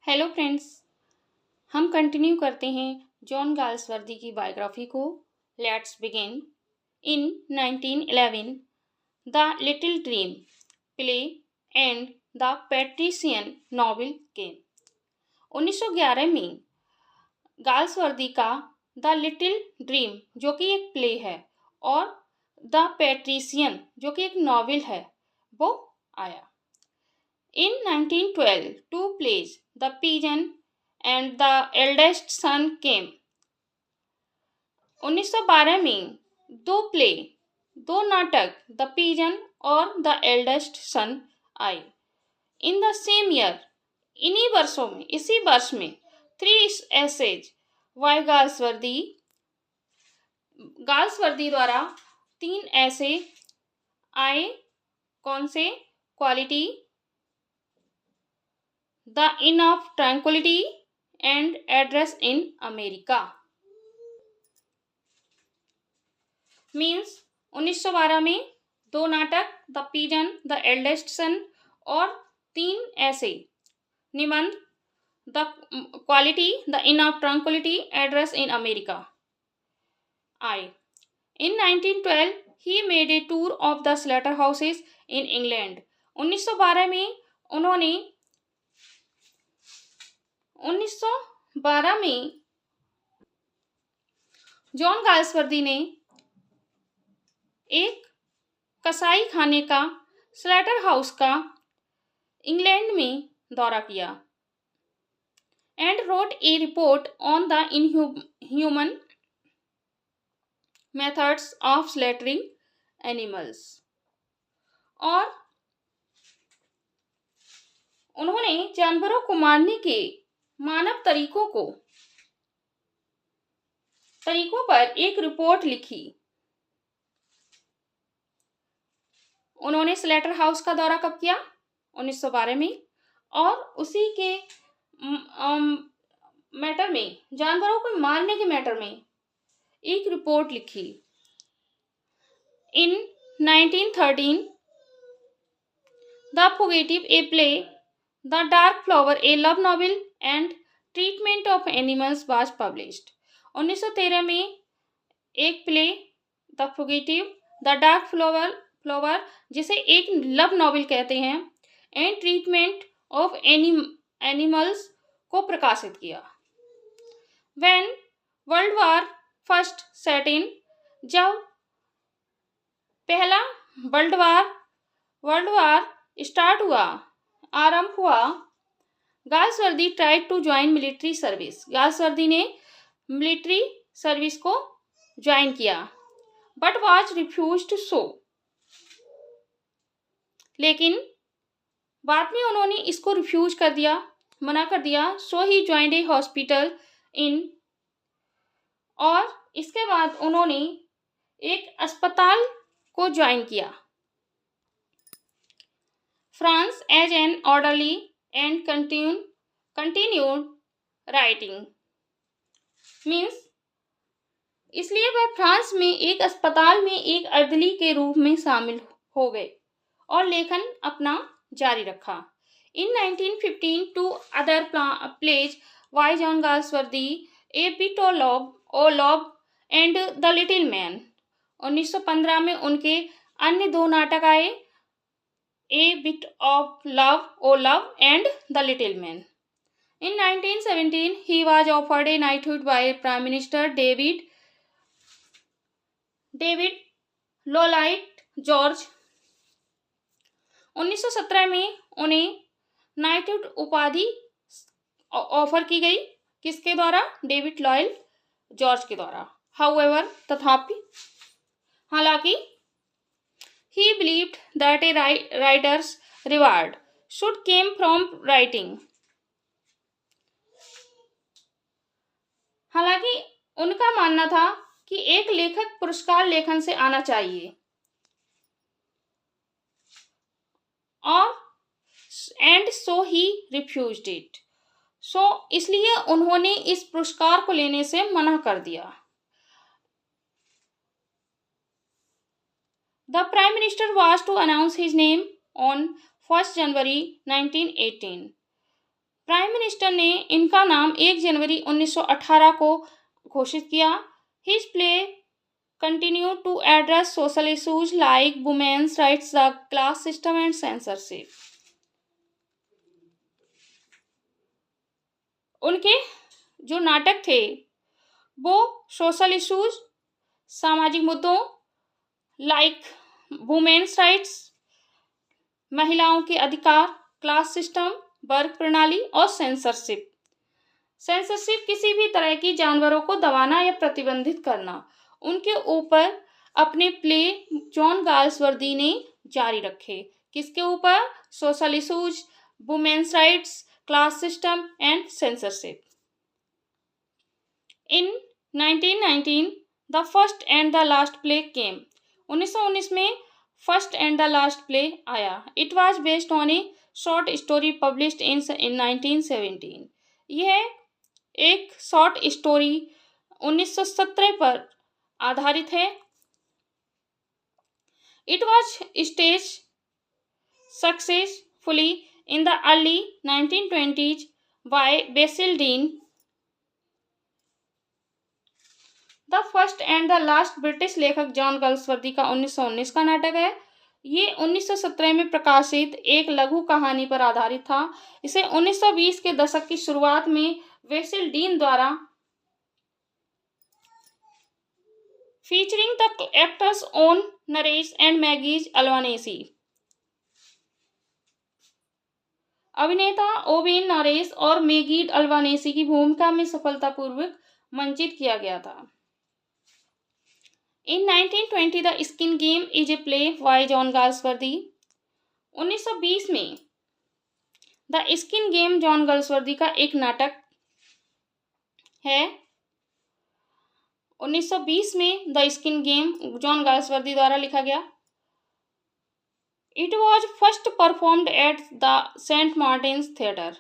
Hello friends. हम continue करते हैं जॉन गाल्सवर्दी की बायोग्राफी को। Let's begin. In 1911 the little dream play and the patrician novel came. 1911 में गाल्सवर्दी का द लिटिल ड्रीम जो कि एक प्ले है और द पैट्रिशियन जो कि एक नॉवेल है वो आया। In 1912, two plays, The Pigeon and The Eldest Son came. 1912 में दो नाटक द पिजन और द एल्डेस्ट सन आए। इन द सेम ईयर, इसी वर्ष में थ्री एसेज वाई गाल्सवर्दी द्वारा 3 ऐसे आए। कौन से? Quality, the in of tranquillity and address in America. Means 1912 में 2 नाटक the pigeon, the eldest son और 3 ऐसे निबंध the quality, the in of tranquillity, address in America आए। इन 1912 he made a tour of the Slater houses in England. 1912 में 1912 में John Galsworthy ने एक कसाई खाने का, स्लेटर हाउस का इंग्लैंड में दौरा किया and wrote a report on the inhuman methods of slaughtering animals. और उन्होंने जानवरों को मारने के मानव तरीकों पर एक रिपोर्ट लिखी। उन्होंने स्लेटर हाउस का दौरा कब किया? 1912 में। और उसी के मैटर में, जानवरों को मारने के मैटर में एक रिपोर्ट लिखी। In 1913 the fugitive a play, the dark flower a love novel and treatment of animals was published. 1913 में एक play the fugitive, the dark flower जिसे एक लव नॉवेल कहते हैं, एंड ट्रीटमेंट ऑफ एनिमल्स को प्रकाशित किया। When world war first set in, जब पहला वर्ल्ड वॉर स्टार्ट हुआ, आरंभ हुआ, Galsworthy tried to join military service. Galsworthy ने मिलिट्री सर्विस को ज्वाइन किया बट वाज रिफ्यूज्ड सो। लेकिन बाद में उन्होंने इसको रिफ्यूज कर दिया, मना कर दिया। सो he joined A hospital in, और इसके बाद उन्होंने एक अस्पताल को ज्वाइन किया। France as an orderly and continued writing. Means इसलिए वह फ्रांस में एक अस्पताल में एक अर्दली के रूप में शामिल हो गए और लेखन अपना जारी रखा। In 1915 two other plays by John Galsworthy, a bit o' love and the little man. 1915 में उनके अन्य 2 नाटक आए, a bit of love and the little man. In 1917, he was offered a knighthood by Prime Minister David Lloyd George। 1917 में उन्हें knighthood उपाधि offer की गई। किसके द्वारा? डेविड लॉयल जॉर्ज के द्वारा। However, हालांकि he believed that a writer's reward should came from writing। हालांकि उनका मानना था कि एक लेखक पुरस्कार लेखन से आना चाहिए, और and so he refused it. इसलिए उन्होंने इस पुरस्कार को लेने से मना कर दिया। The prime minister was to announce his name on 1 January 1918। Prime minister ने इनका नाम 1 जनवरी 1918 को घोषित किया। His play continue to address social issues like women's rights, the class system and censorship. उनके जो नाटक थे वो सोशल इश्यूज, सामाजिक मुद्दों लाइक वुमेन्स राइट्स, महिलाओं के अधिकार, क्लास सिस्टम, वर्ग प्रणाली और सेंसरशिप। सेंसरशिप किसी भी तरह की जानवरों को दबाना या प्रतिबंधित करना, उनके ऊपर अपने प्ले जॉन गाल्सवर्दी ने जारी रखे। किसके ऊपर? Social issues, women's rights, class system and censorship. In 1919 the first and the last play came. 1919 में first and the last play आया। It was based on a short story published in 1917। यह एक short story 1917 पर आधारित है। It was stage successfully in the early 1920s by Basil Dean. The first and the last British लेखक John Galsworthy का 1919 का नाटक है। ये 1917 में प्रकाशित एक लघु कहानी पर आधारित था। इसे 1920 के दशक की शुरुआत में बेसिल डीन द्वारा featuring the actors Owen Nares and Maggie Albanese, अभिनेता ओवेन नरेस और मैगी अल्बानेसी की भूमिका में सफलतापूर्वक मंचित किया गया था। In 1920 the skin game is a play by John Galsworthy. 1920 में the skin game John Galsworthy का एक नाटक है। 1920 में the skin game John Galsworthy द्वारा लिखा गया। It was first performed at the Saint Martin's theatre.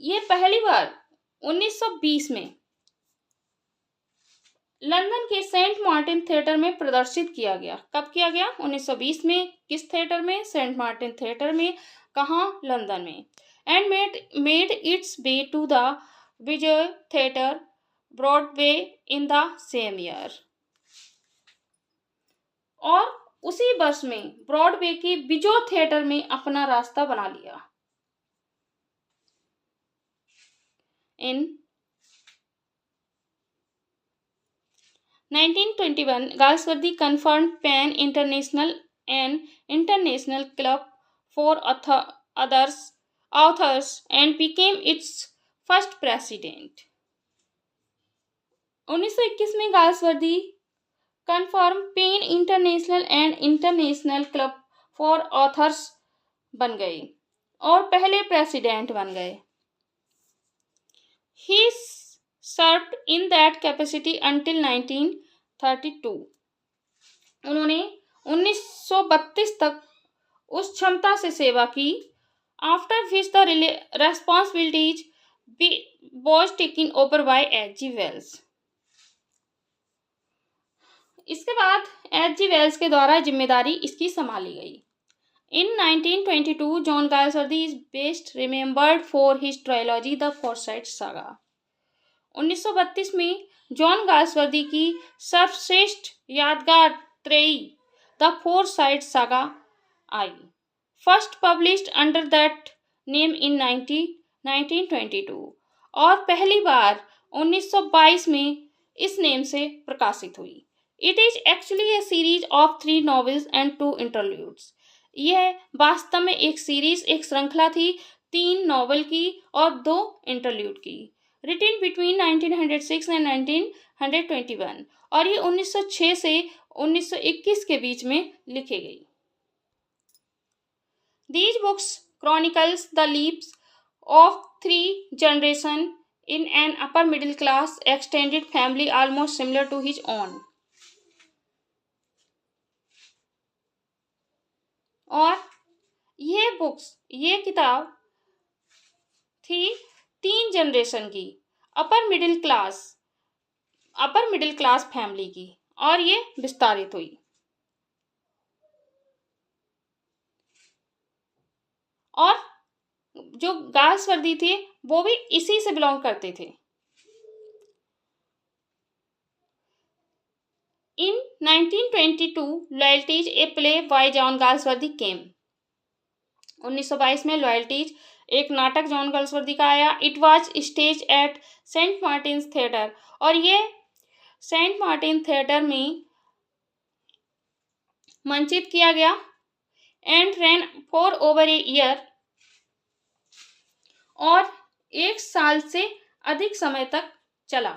ये पहली बार 1920 में लंदन के सेंट मार्टिन थिएटर में प्रदर्शित किया गया। कब किया गया? 1920 में। किस थिएटर में? सेंट मार्टिन थिएटर में। कहाँ? लंदन में। And made its way to the Bijou theatre Broadway in the same year. और उसी वर्ष में ब्रॉडवे के विजय थिएटर में अपना रास्ता बना लिया। इन 1921 Galsworthy confirmed PEN International an international club for authors and became its first president। 1921 में Galsworthy confirm PEN International and international club for authors बन गए और पहले प्रेसिडेंट बन गए। He served in that capacity until 1932। उन्होंने 1932 तक उस क्षमता से सेवा की। After which the responsibilities was taken over by H G. Wells. इसके बाद एच.जी. वेल्स के द्वारा जिम्मेदारी इसकी संभाली गई। In 1922 John Galsworthy is best remembered for his trilogy the Forsyte Saga. 1932 में जॉन गाल्सवर्दी की सर्वश्रेष्ठ यादगार त्रयी द फोरसाइट सागा आई। First published under that name in 1922 और पहली बार 1922 में इस नेम से प्रकाशित हुई। It is actually a series of 3 novels and 2 interludes। यह वास्तव में एक सीरीज, एक श्रृंखला थी 3 नॉवल की और 2 इंटरल्यूड की। Written between 1906 and 1921 और ये 1906 से 1921 के बीच में लिखी गई। These books chronicles the lives of 3 generations in an upper middle class extended family almost similar to his own। और ये किताब थी 3 जनरेशन की, अपर मिडिल क्लास फैमिली की, और ये विस्तारित हुई। जो गाल्सवर्दी थे वो भी इसी से बिलोंग करते थे। In 1922, Loyalties, a play by John Galsworthy came. 1922 में लॉयल्टीज एक नाटक जॉन गाल्सवर्दी का आया। It was stage at Saint Martin theatre, और ये सेंट मार्टिन थिएटर में मंचित किया गया। And ran for over a year, और 1 साल से अधिक समय तक चला।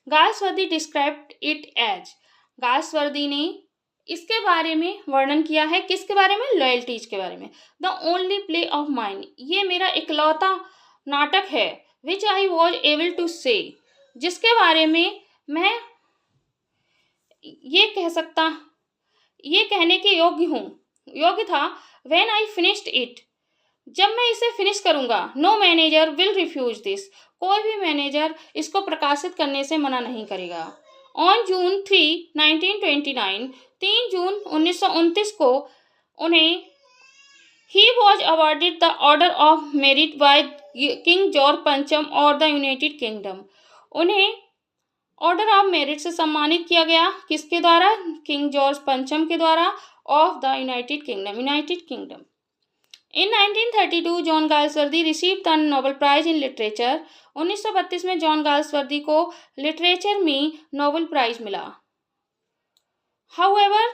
Galsworthy described it as, Galsworthy ने इसके बारे में वर्णन किया है, किसके बारे में? लॉयल्टीज के बारे में। The only play of mine, ये मेरा इकलौता नाटक है। विच आई वॉज एबल टू से, जिसके बारे में मैं ये कहने के योग्य था। व्हेन आई फिनिश्ड इट, जब मैं इसे फिनिश करूंगा। No manager will refuse this, कोई भी मैनेजर इसको प्रकाशित करने से मना नहीं करेगा। ऑन जून 3, 1929, 3 जून 1929 को उन्हें he was awarded the order of merit by King George पंचम और द यूनाइटेड किंगडम। उन्हें ऑर्डर ऑफ मेरिट से सम्मानित किया गया, किसके द्वारा? किंग जॉर्ज पंचम के द्वारा, of the United Kingdom. In 1932, John Galsworthy received the Nobel prize in literature. 1932 में जॉन गाल्सवर्दी को लिटरेचर में नोबेल प्राइज मिला। However,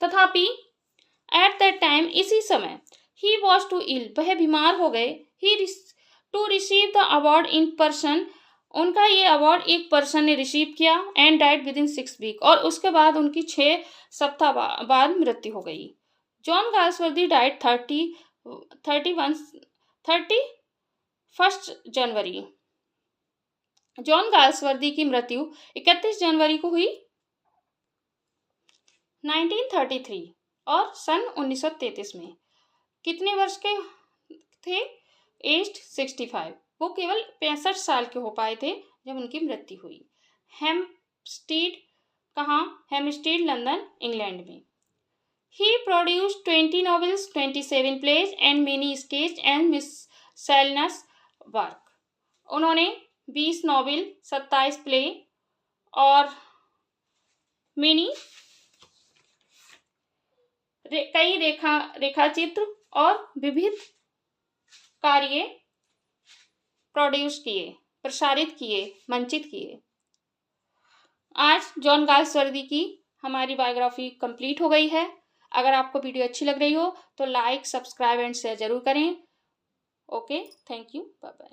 तथापि एट दैट टाइम, इसी समय, ही वॉज टू इल, वह बीमार हो गए। He to receive the award in person, उनका ये अवार्ड एक पर्सन ने रिसीव किया। And died within 6 week, और उसके बाद उनकी 6 सप्ताह बाद मृत्यु हो गई। जॉन गाल्सवर्दी डाइड 31 जनवरी। जॉन गाल्सवर्दी की मृत्यु 31 जनवरी को हुई 1933 और सन 1933 में। कितने वर्ष के थे? एज्ड 65। वो केवल 65 साल के हो पाए थे जब उनकी मृत्यु हुई। हेम्पस्टीड, कहाँ? हेम्पस्टीड, लंदन, इंग्लैंड में। He produced 20 novels, 27 plays and many sketch and miscellaneous work. उन्होंने 20 नॉवेल, 27 प्ले और कई रेखाचित्र और विविध कार्य प्रोड्यूस किए, प्रसारित किए, मंचित किए। आज जॉन गाल्सवर्दी की हमारी बायोग्राफी कंप्लीट हो गई है। अगर आपको वीडियो अच्छी लग रही हो तो लाइक, सब्सक्राइब एंड शेयर जरूर करें। Okay, thank you, bye bye.